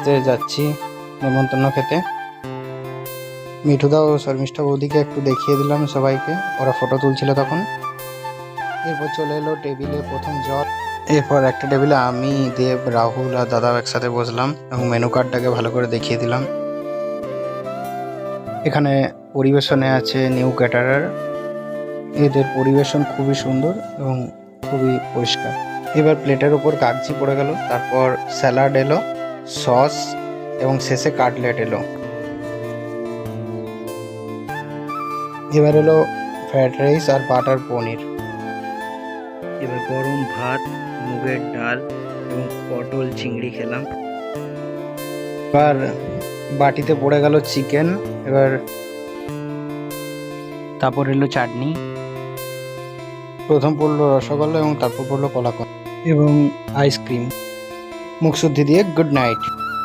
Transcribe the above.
বাড়িতে যাচ্ছি নেমন্তন্ন খেতে। মিঠুদা ও শর্মিষ্ঠা বৌদিকে একটু দেখিয়ে দিলাম সবাইকে, ওরা ফটো তুলছিল তখন। এরপর চলে এলো টেবিলে প্রথম জল। এরপর একটা টেবিলে আমি, দেব, রাহুল আর দাদাও একসাথে বসলাম এবং মেনু কার্ডটাকে ভালো করে দেখিয়ে দিলাম। এখানে পরিবেশনে আছে নিউ ক্যাটারার। এদের পরিবেশন খুবই সুন্দর এবং খুবই পরিষ্কার। এবার প্লেটের উপর কাগজি পড়ে গেল, তারপর স্যালাড এলো, সস এবং শেষে কাটলেট এলো। এবার এলো ফ্রাইড রাইস আর বাটার পনির। এবার গরম ভাত, মুগের ডাল এবং পটল চিংড়ি খেলাম। এবার বাটিতে পড়ে গেল চিকেন। এবার তারপর এলো চাটনি, প্রথম পড়লো রসগোল্লা এবং তারপর পড়লো কলাকন্দ এবং আইসক্রিম। মুখশুদ্ধি দিয়ে গুড নাইট।